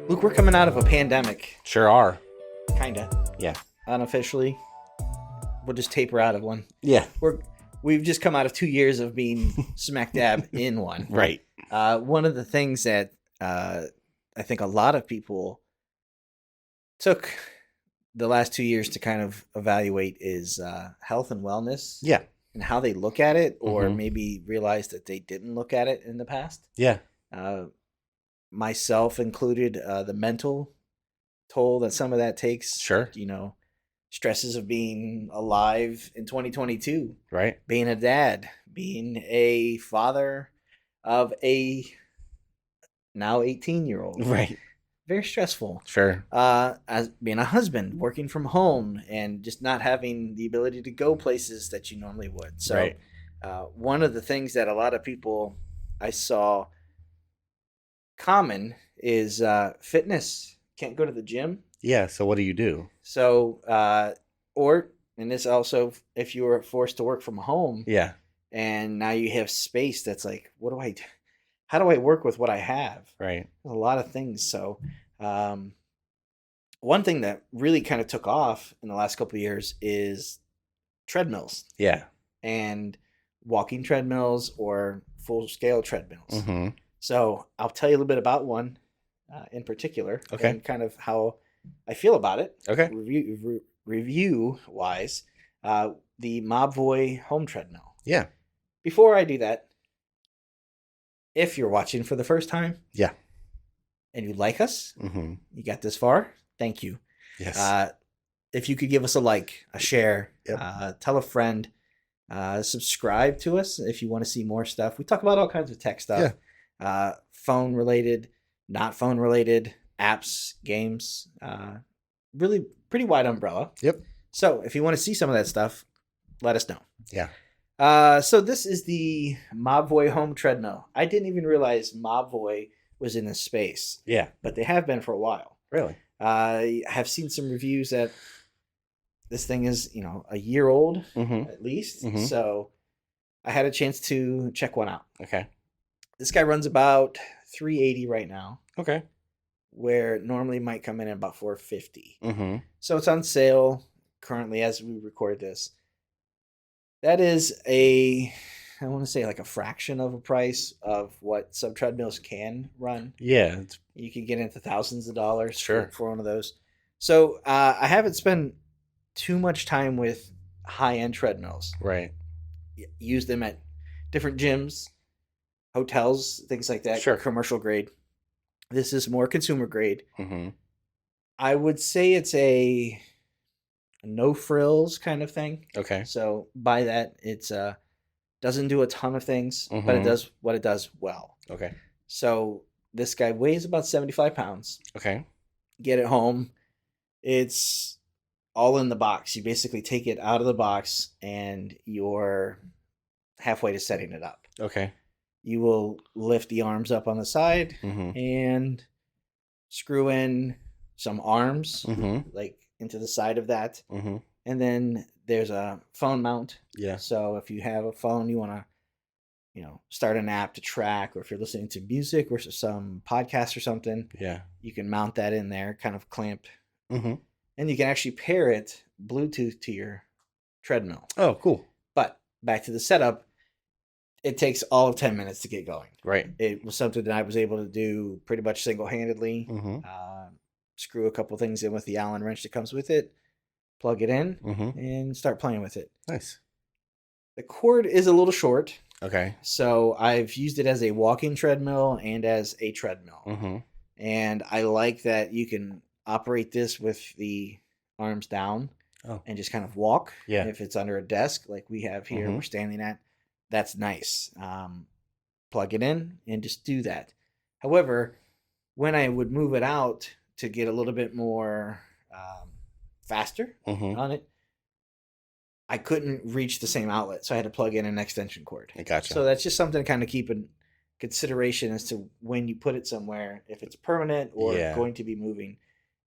Luke, we're coming out of a pandemic, Sure are. kinda, Yeah. unofficially. We'll just taper out of one. Yeah. We've just come out of 2 years of being smack dab in one. Right. One of the things that I think a lot of people took the last 2 years to kind of evaluate is health and wellness. Yeah. And how they look at it, or Mhm. maybe realize that they didn't look at it in the past. Yeah. Myself included, the mental toll that some of that takes. Sure. Stresses of being alive in 2022, Right. being a dad, being a father of a now 18-year-old. Right. Very stressful. Sure. As being a husband, working from home, and just not having the ability to go places that you normally would. So, Right. one of the things that a lot of people I saw common is fitness. Can't go to the gym. Yeah. So what do you do? So, and this also, if you were forced to work from home, Yeah. and now you have space that's like, how do I work with what I have? Right. A lot of things. So, one thing that really kind of took off in the last couple of years is treadmills Yeah. and walking treadmills or full scale treadmills. Mm-hmm. So I'll tell you a little bit about one in particular, Okay. and kind of how I feel about it. Okay. Review wise, the Mobvoi Home Treadmill. Yeah. Before I do that, if you're watching for the first time, Yeah. and you like us, Mm-hmm. you got this far, thank you. Yes. If you could give us a like, a share, Yep. tell a friend, subscribe to us if you want to see more stuff. We talk about all kinds of tech stuff, phone related, not phone related, apps, games, really pretty wide umbrella. Yep. So if you want to see some of that stuff, let us know. Yeah. So this is the Mobvoi Home Treadmill. I didn't even realize Mobvoi was in this space, Yeah. but they have been for a while. Really? I have seen some reviews that this thing is, a year old Mm-hmm. at least. Mhm. So I had a chance to check one out. Okay. This guy runs about $380 right now, Okay. where it normally might come in at about $450. Mm-hmm. So it's on sale currently as we record this. That is I want to say like a fraction of a price of what sub treadmills can run. Yeah. You could get into thousands of dollars Sure. for one of those. So I haven't spent too much time with high-end treadmills. Right. Use them at different gyms, hotels, things like that. Sure. Commercial grade. This is more consumer grade. Mm-hmm. I would say it's a no frills kind of thing. Okay. So by that, it's doesn't do a ton of things, but it Mhm. does what it does well. Okay. So this guy weighs about 75 pounds. Okay. Get it home. It's all in the box. You basically take it out of the box and you're halfway to setting it up. Okay. You will lift the arms up on the side Mm-hmm. and screw in some arms Mm-hmm. like into the side of that. Mm-hmm. And then there's a phone mount. Yeah. So if you have a phone, you want to, start an app to track, or if you're listening to music or some podcast or something, Yeah. you can mount that in there, kind of clamped. Mm-hmm. And you can actually pair it Bluetooth to your treadmill. Oh, cool. But back to the setup, it takes all of 10 minutes to get going. Right. It was something that I was able to do pretty much single-handedly. Mm-hmm. Screw a couple things in with the Allen wrench that comes with it, plug it in, Mm-hmm. and start playing with it. Nice. The cord is a little short, Okay. so I've used it as a walking treadmill and as a treadmill. Mm-hmm. And I like that you can operate this with the arms down and just kind of walk. Yeah. If it's under a desk like we have here, Mhm. we're standing at, that's nice. Plug it in and just do that. However, when I would move it out to get a little bit more faster Mm-hmm. on it, I couldn't reach the same outlet, so I had to plug in an extension cord. I gotcha. So that's just something to kind of keep in consideration as to when you put it somewhere, if it's permanent or Yeah. going to be moving.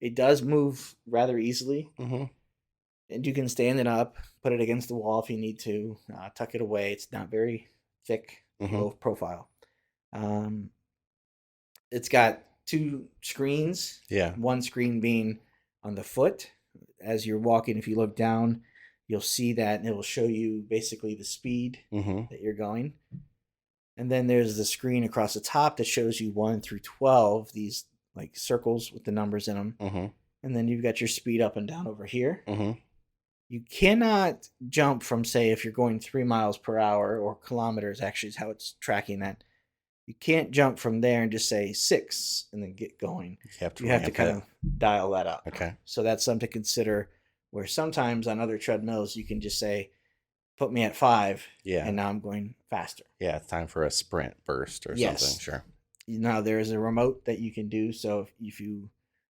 It does move rather easily, Mm-hmm. and you can stand it up, put it against the wall if you need to, tuck it away. It's not very thick, Mhm. low profile. It's got two screens. Yeah. One screen being on the foot. As you're walking, if you look down, you'll see that, and it will show you basically the speed that you're going. And then there's the screen across the top that shows you 1 through 12, these like circles with the numbers in them. And then you've got your speed up and down over here. You cannot jump from, say, if you're going 3 miles per hour, or kilometers actually is how it's tracking that. You can't jump from there and just say 6 and then get going. You have to kind of dial that up. Okay. So that's something to consider, where sometimes on other treadmills you can just say, put me at 5, and now I'm going faster. Yeah, it's time for a sprint burst or something. Sure. Now there is a remote that you can do, so if you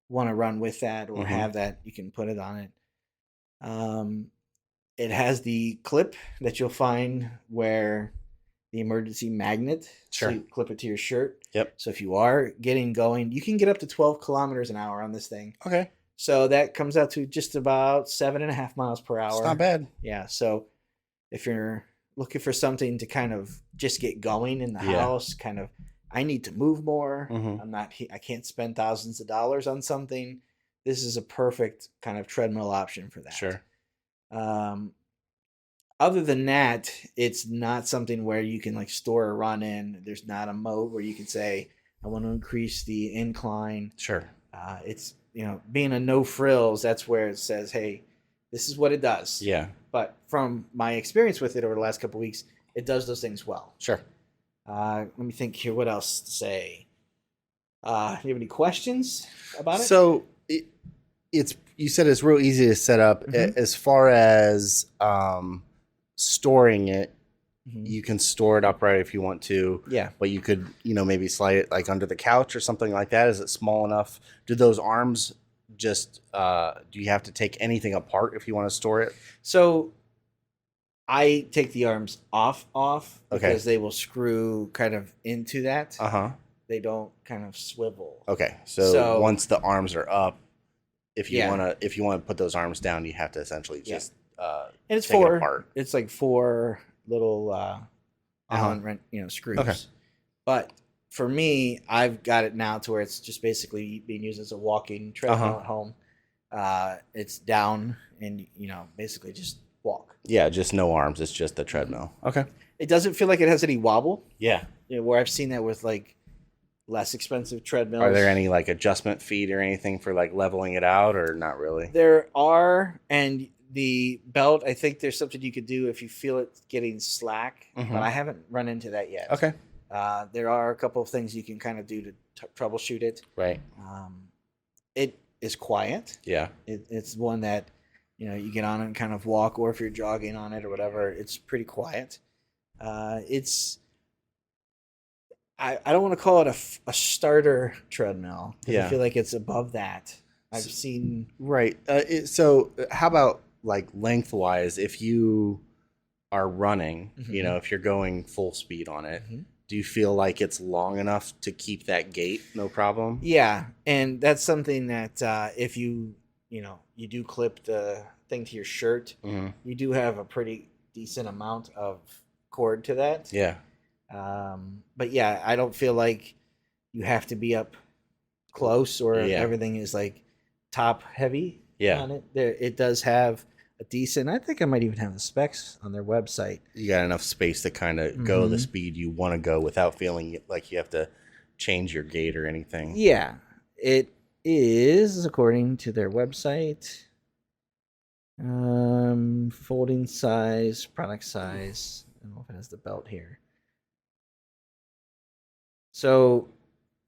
want to run with that or have that, you can put it on it. It has the clip that you'll find where the emergency magnet. Sure. So you clip it to your shirt. Yep. So if you are getting going, you can get up to 12 kilometers an hour on this thing. Okay. So that comes out to just about 7.5 miles per hour. It's not bad. Yeah. So if you're looking for something to kind of just get going in the house, kind of, I need to move more. I can't spend thousands of dollars on something. This is a perfect kind of treadmill option for that. Sure. Other than that, it's not something where you can like store a run in. There's not a mode where you can say, I want to increase the incline. Sure. It's, being a no frills, that's where it says, hey, this is what it does. Yeah. But from my experience with it over the last couple of weeks, it does those things well. Sure. Let me think here. What else to say? You have any questions about it? So it's you said it's real easy to set up. As far as storing it, you can store it upright if you want to. Yeah. But you could, maybe slide it like under the couch or something like that. Is it small enough? Do those arms just do you have to take anything apart if you want to store it? So I take the arms off because they will screw kind of into that. They don't kind of swivel. Okay. So once the arms are up, if you want to put those arms down, you have to essentially just and it's take it apart. It's like 4 little Allen wrench, screws. Okay. But for me, I've got it now to where it's just basically being used as a walking treadmill at home. It's down and basically just walk. Yeah, just no arms. It's just the treadmill. Okay. It doesn't feel like it has any wobble. Yeah. Where I've seen that with like less expensive treadmills. Are there any like adjustment feet or anything for like leveling it out, or not really? There are, and the belt, I think there's something you could do if you feel it getting slack, but I haven't run into that yet. Okay. There are a couple of things you can kind of do to troubleshoot it. Right. It is quiet. Yeah. It's one that, you get on it and kind of walk, or if you're jogging on it or whatever, it's pretty quiet. I don't want to call it a starter treadmill. I feel like it's above that. I've seen. Right. So how about like lengthwise, if you are running, if you're going full speed on it, do you feel like it's long enough to keep that gait? No problem. Yeah. And that's something that if you do clip the thing to your shirt, you do have a pretty decent amount of cord to that. Yeah. But yeah, I don't feel like you have to be up close or everything is like top heavy on it. It does have a decent, I think I might even have the specs on their website. You got enough space to kind of go the speed you want to go without feeling like you have to change your gait or anything. Yeah, it is, according to their website, folding size, product size. I don't know if it has the belt here. So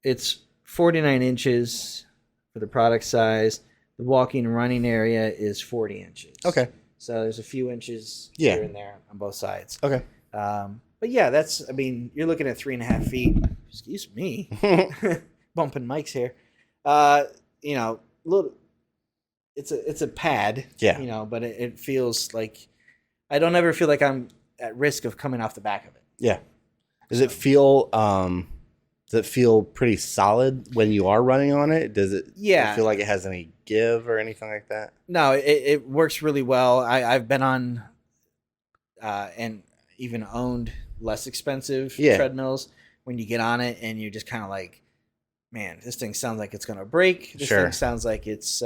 it's 49 inches for the product size. The walking and running area is 40 inches. Okay. So there's a few inches here and there on both sides. Okay. But yeah, you're looking at 3.5 feet. Excuse me. Bumping mics here. It's a pad. Yeah. But it feels like, I don't ever feel like I'm at risk of coming off the back of it. Yeah. Does it feel pretty solid when you are running on it? Does it feel like it has any give or anything like that? No, it works really well. I've been on and even owned less expensive treadmills when you get on it and you're just kind of like man, this thing sounds like it's gonna break. This Sure. thing sounds like it's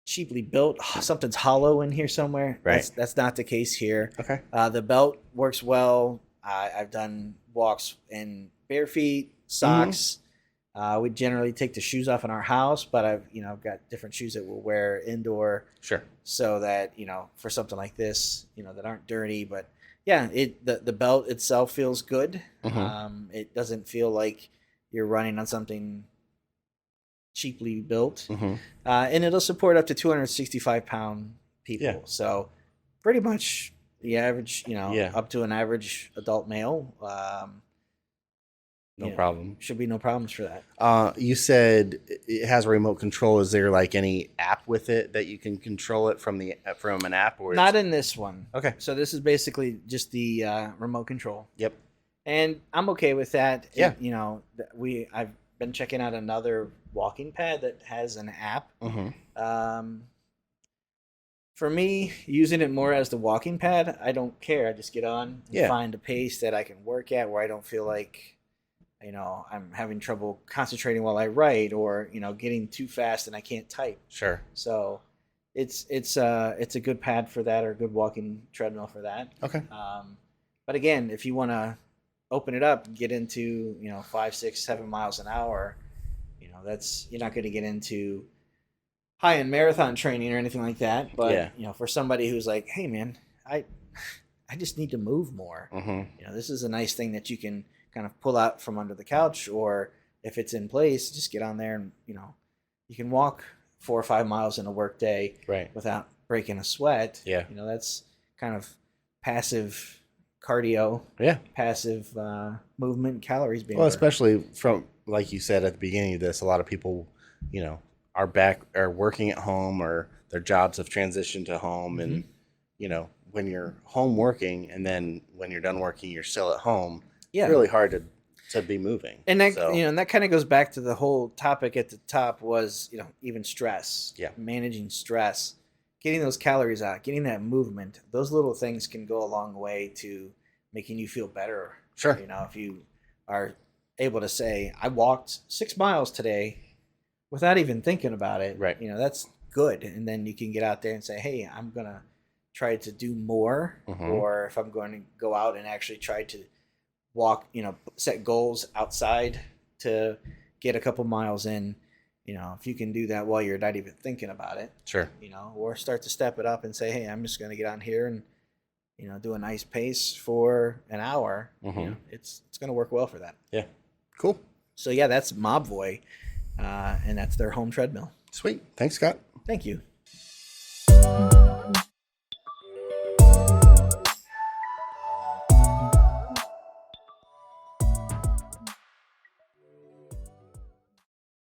cheaply built. Something's hollow in here somewhere. Right. That's not the case here. Okay. The belt works well. I've done walks in bare feet, socks. We generally take the shoes off in our house, but I've got different shoes that we'll wear indoor. Sure. So that for something like this, that aren't dirty. But yeah, the belt itself feels good. It doesn't feel like you're running on something cheaply built, and it'll support up to 265-pound people. Yeah. So pretty much the average, Yeah. up to an average adult male. No problem. Should be no problems for that. You said it has a remote control. Is there like any app with it that you can control it from an app, or Not in this one. Okay. So this is basically just the remote control. Yep. And I'm okay with that. Yeah. I've been checking out another walking pad that has an app. For me, using it more as the walking pad, I don't care. I just get on and find a pace that I can work at where I don't feel like I'm having trouble concentrating while I write, or getting too fast and I can't type. Sure. So it's a good pad for that, or a good walking treadmill for that. Okay. But again, if you want to open it up and get into 5, 6, 7 miles an hour, you're not going to get into high-end marathon training or anything like that. But for somebody who's like, hey man, I just need to move more. This is a nice thing that you can kind of pull out from under the couch, or if it's in place, just get on there and you can walk 4 or 5 miles in a work day without breaking a sweat. That's kind of passive cardio, passive movement, calories being burned. Especially from, like you said at the beginning of this, a lot of people are working at home, or their jobs have transitioned to home, and when you're home working and then when you're done working you're still at home, it's really hard to be moving. And that and that kind of goes back to the whole topic at the top was even stress, managing stress, getting those calories out, getting that movement. Those little things can go a long way to making you feel better. Sure. If you are able to say, I walked 6 miles today without even thinking about it, that's good. And then you can get out there and say, hey, I'm going to try to do more. Or if I'm going to go out and actually try to walk, set goals outside to get a couple miles in, if you can do that while you're not even thinking about it, sure, or start to step it up and say, hey, I'm just going to get on here and, do a nice pace for an hour, it's going to work well for that. Yeah. Cool. So yeah, that's Mobvoi, and that's their home treadmill. Sweet. Thanks, Scott. Thank you.